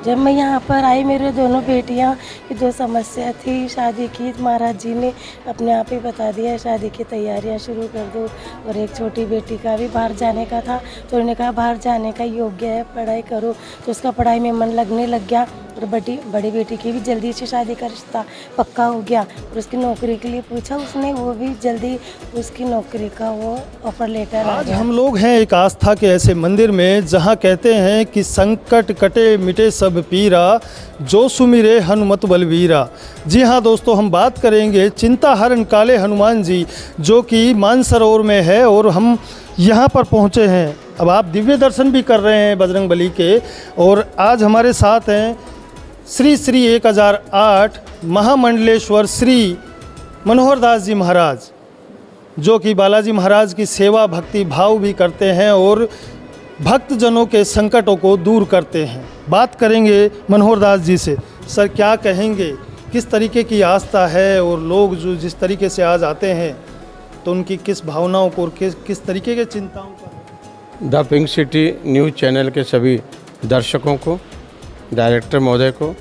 जब मैं यहाँ पर आई, मेरे दोनों बेटियाँ की जो समस्या थी शादी की, महाराज जी ने अपने आप ही बता दिया शादी की तैयारियाँ शुरू कर दो। और एक छोटी बेटी का भी बाहर जाने का था, तो उन्होंने कहा बाहर जाने का योग्य है, पढ़ाई करो। तो उसका पढ़ाई में मन लगने लग गया। और बड़ी बेटी की भी जल्दी से शादी का रिश्ता पक्का हो गया। और उसकी नौकरी के लिए पूछा उसने, वो भी जल्दी उसकी नौकरी का वो ऑफर लेटर आ आज गया। हम लोग हैं एक आस्था के ऐसे मंदिर में जहां कहते हैं कि संकट कटे मिटे सब पीरा, जो सुमिरे हनुमत बलवीरा। जी हाँ दोस्तों, हम बात करेंगे चिंता हरण काले हनुमान जी, जो कि मानसरोवर में है और हम यहाँ पर पहुँचे हैं। अब आप दिव्य दर्शन भी कर रहे हैं बजरंगबली के। और आज हमारे साथ हैं श्री श्री 1008 महामंडलेश्वर श्री मनोहर दास जी महाराज, जो कि बालाजी महाराज की सेवा भक्ति भाव भी करते हैं और भक्तजनों के संकटों को दूर करते हैं। बात करेंगे मनोहर दास जी से। सर, क्या कहेंगे, किस तरीके की आस्था है और लोग जो जिस तरीके से आज आते हैं तो उनकी किस भावनाओं को और किस तरीके के चिंताओं का? The pink city news channel के सभी दर्शकों को, डायरेक्टर महोदय को,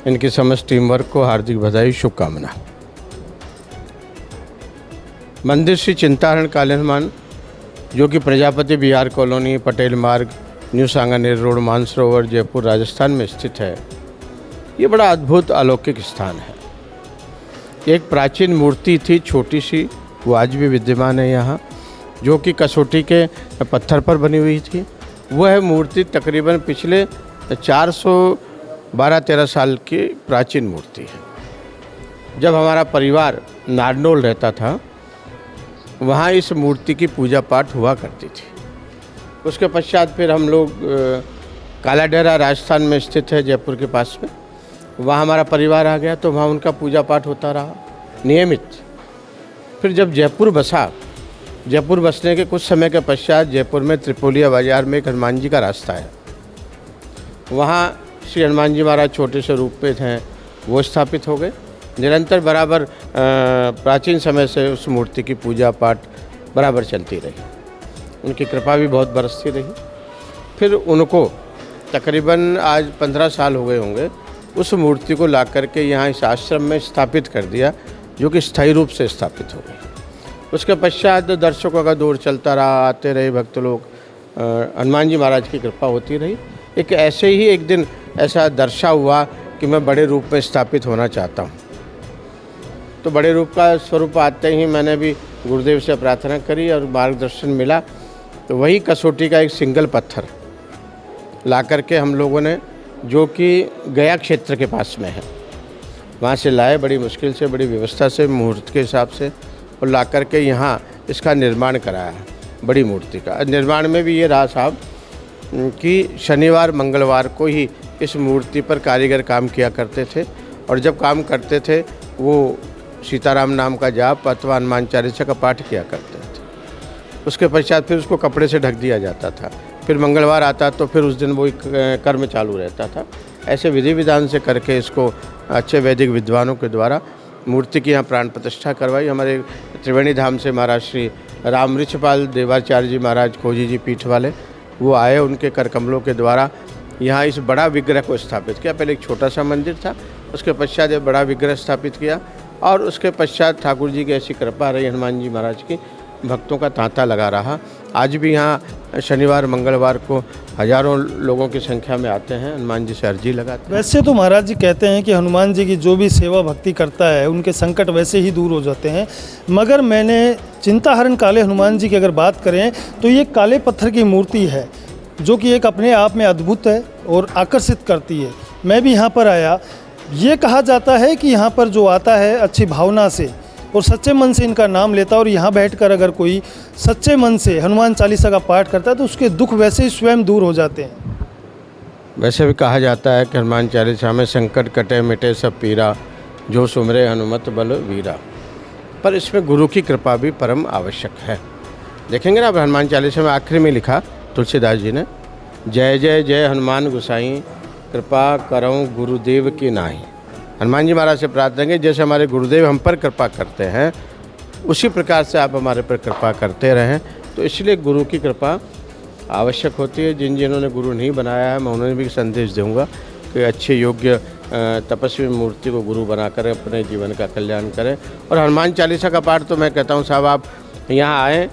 इनकी समस्त टीम वर्क को हार्दिक बधाई, शुभकामना। मंदिर श्री चिंताहरण काले हनुमान, जो कि प्रजापति बिहार कॉलोनी, पटेल मार्ग, न्यू सांगानेर रोड, मानसरोवर, जयपुर, राजस्थान में स्थित है। ये बड़ा अद्भुत अलौकिक स्थान है। एक प्राचीन मूर्ति थी छोटी सी, वो आज भी विद्यमान है यहाँ, जो कि कसौटी के पत्थर पर बनी हुई थी। वह मूर्ति तकरीबन पिछले 412-13 साल की प्राचीन मूर्ति है। जब हमारा परिवार नारनौल रहता था, वहाँ इस मूर्ति की पूजा पाठ हुआ करती थी। उसके पश्चात फिर हम लोग कालाडेरा राजस्थान में स्थित है, जयपुर के पास में, वहाँ हमारा परिवार आ गया, तो वहाँ उनका पूजा पाठ होता रहा नियमित। फिर जब जयपुर बसा, जयपुर बसने के कुछ समय के पश्चात जयपुर में त्रिपोलिया बाजार में एक हनुमान जी का रास्ता है। वहाँ श्री हनुमान जी महाराज छोटे से रूप में हैं, वो स्थापित हो गए। निरंतर बराबर प्राचीन समय से उस मूर्ति की पूजा पाठ बराबर चलती रही। उनकी कृपा भी बहुत बरसती रही। फिर उनको तकरीबन आज 15 साल हो गए होंगे, उस मूर्ति को ला करके यहाँ इस आश्रम में स्थापित कर दिया, जो कि स्थायी रूप से स्थापित हो गई। उसके पश्चात दर्शकों का दौर चलता रहा, आते रहे भक्त लोग, हनुमान जी महाराज की कृपा होती रही। एक ऐसे ही एक दिन ऐसा दर्शा हुआ कि मैं बड़े रूप में स्थापित होना चाहता हूँ। तो बड़े रूप का स्वरूप आते ही मैंने भी गुरुदेव से प्रार्थना करी और मार्गदर्शन मिला। तो वही कसौटी का एक सिंगल पत्थर ला करके हम लोगों ने, जो कि गया क्षेत्र के पास में है, वहाँ से लाए, बड़ी मुश्किल से, बड़ी व्यवस्था से, मुहूर्त के हिसाब से, और ला करके यहाँ इसका निर्माण कराया है। बड़ी मूर्ति का निर्माण में भी ये रहा साहब कि शनिवार मंगलवार को ही इस मूर्ति पर कारीगर काम किया करते थे। और जब काम करते थे वो सीताराम नाम का जाप अथवा हनुमान चालीसा का पाठ किया करते थे। उसके पश्चात फिर उसको कपड़े से ढक दिया जाता था। फिर मंगलवार आता तो फिर उस दिन वो कर्म चालू रहता था। ऐसे विधि विधान से करके इसको अच्छे वैदिक विद्वानों के द्वारा मूर्ति की यहाँ प्राण प्रतिष्ठा करवाई। हमारे त्रिवेणी धाम से महाराज श्री राम ऋषपाल देवाचार्य जी महाराज खोजी जी पीठ वाले, वो आए, उनके कर कमलों के द्वारा यहाँ इस बड़ा विग्रह को स्थापित किया। पहले एक छोटा सा मंदिर था, उसके पश्चात एक बड़ा विग्रह स्थापित किया। और उसके पश्चात ठाकुर जी की ऐसी कृपा रही हनुमान जी महाराज की, भक्तों का तांता लगा रहा। आज भी यहाँ शनिवार मंगलवार को हजारों लोगों की संख्या में आते हैं, हनुमान जी से अर्जी लगाते हैं। वैसे तो महाराज जी कहते हैं कि हनुमान जी की जो भी सेवा भक्ति करता है उनके संकट वैसे ही दूर हो जाते हैं, मगर मैंने चिंताहरण काले हनुमान जी की अगर बात करें तो ये काले पत्थर की मूर्ति है, जो कि एक अपने आप में अद्भुत है और आकर्षित करती है। मैं भी यहाँ पर आया, ये कहा जाता है कि यहाँ पर जो आता है अच्छी भावना से और सच्चे मन से इनका नाम लेता है, और यहाँ बैठकर अगर कोई सच्चे मन से हनुमान चालीसा का पाठ करता है तो उसके दुख वैसे ही स्वयं दूर हो जाते हैं। वैसे भी कहा जाता है कि हनुमान चालीसा में संकट कटे मिटे सब पीरा, जो सुमरे हनुमत बल वीरा। पर इसमें गुरु की कृपा भी परम आवश्यक है। देखेंगे ना, अब हनुमान चालीसा में आखिरी में लिखा तुलसीदास जी ने, जय जय जय हनुमान गुसाई, कृपा करऊँ गुरुदेव की नाही। हनुमान जी महाराज से प्रार्थना करें, जैसे हमारे गुरुदेव हम पर कृपा करते हैं, उसी प्रकार से आप हमारे पर कृपा करते रहें। तो इसलिए गुरु की कृपा आवश्यक होती है। जिन्होंने गुरु नहीं बनाया है, मैं उन्हें भी संदेश दूंगा कि अच्छे योग्य तपस्वी मूर्ति को गुरु बनाकर अपने जीवन का कल्याण करें। और हनुमान चालीसा का पाठ तो मैं कहता हूँ साहब, आप यहाँ आएँ,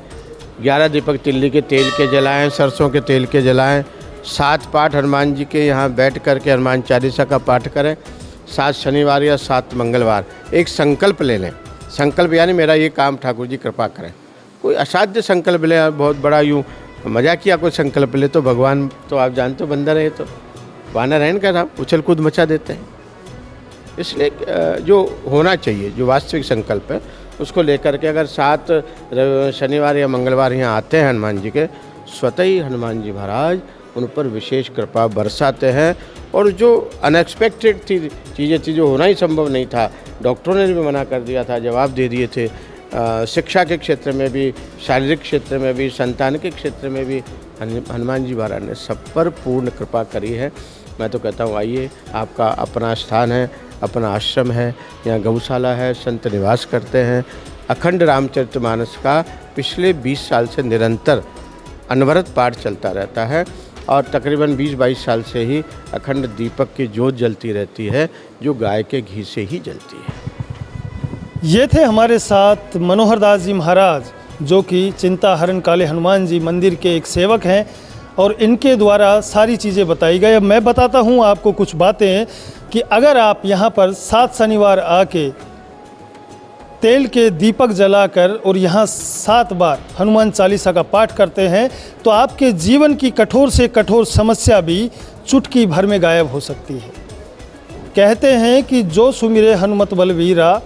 11 दीपक तिल्ली के तेल के जलाएं, सरसों के तेल के जलाएं, 7 पाठ हनुमान जी के यहाँ बैठ कर के हनुमान चालीसा का पाठ करें। 7 शनिवार या 7 मंगलवार एक संकल्प ले लें। संकल्प यानी मेरा ये काम ठाकुर जी कृपा करें। कोई असाध्य संकल्प ले, बहुत बड़ा यूँ मजाकिया कोई संकल्प ले तो भगवान तो आप जानते हो बंदर है, तो वानर है इनका नाम, उछल कूद मचा देते हैं। इसलिए जो होना चाहिए, जो वास्तविक संकल्प है, उसको लेकर के अगर 7 शनिवार या मंगलवार यहाँ आते हैं हनुमान जी के, स्वतः ही हनुमान जी महाराज उन पर विशेष कृपा बरसाते हैं। और जो अनएक्सपेक्टेड चीज़ें थी, जो होना ही संभव नहीं था, डॉक्टरों ने भी मना कर दिया था, जवाब दे दिए थे। शिक्षा के क्षेत्र में भी, शारीरिक क्षेत्र में भी, संतान के क्षेत्र में भी हनुमान जी महाराज ने सब पर पूर्ण कृपा करी है। मैं तो कहता हूँ आइए, आपका अपना स्थान है, अपना आश्रम है, यहाँ गौशाला है, संत निवास करते हैं। अखंड रामचरितमानस का पिछले 20 साल से निरंतर अनवरत पाठ चलता रहता है और तकरीबन 20-22 साल से ही अखंड दीपक की ज्योत जलती रहती है, जो गाय के घी से ही जलती है। ये थे हमारे साथ मनोहर दास जी महाराज, जो कि चिंताहरण काले हनुमान जी मंदिर के एक सेवक हैं और इनके द्वारा सारी चीज़ें बताई गई। अब मैं बताता हूँ आपको कुछ बातें कि अगर आप यहाँ पर 7 शनिवार आके तेल के दीपक जलाकर और यहाँ 7 बार हनुमान चालीसा का पाठ करते हैं तो आपके जीवन की कठोर से कठोर समस्या भी चुटकी भर में गायब हो सकती है। कहते हैं कि जो सुमिरे हनुमत बलवीरा,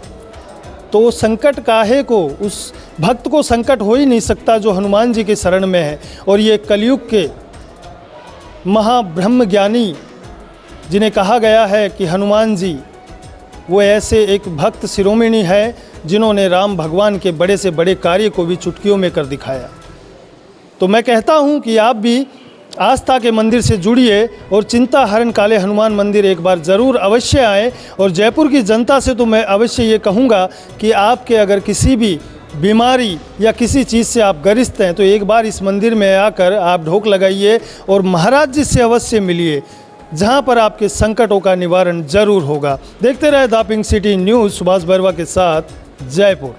तो संकट काहे को, उस भक्त को संकट हो ही नहीं सकता जो हनुमान जी के शरण में है। और ये कलयुग के महाब्रह्म ज्ञानी, जिन्हें कहा गया है कि हनुमान जी वो ऐसे एक भक्त शिरोमणि है जिन्होंने राम भगवान के बड़े से बड़े कार्य को भी चुटकियों में कर दिखाया। तो मैं कहता हूँ कि आप भी आस्था के मंदिर से जुड़िए और चिंताहरण काले हनुमान मंदिर एक बार ज़रूर अवश्य आएँ। और जयपुर की जनता से तो मैं अवश्य ये कहूँगा कि आपके अगर किसी भी बीमारी या किसी चीज़ से आप ग्रस्त हैं तो एक बार इस मंदिर में आकर आप ढोक लगाइए और महाराज जी से अवश्य मिलिए, जहां पर आपके संकटों का निवारण जरूर होगा। देखते रहे the pink city news, Subhash Barwa के साथ, जयपुर।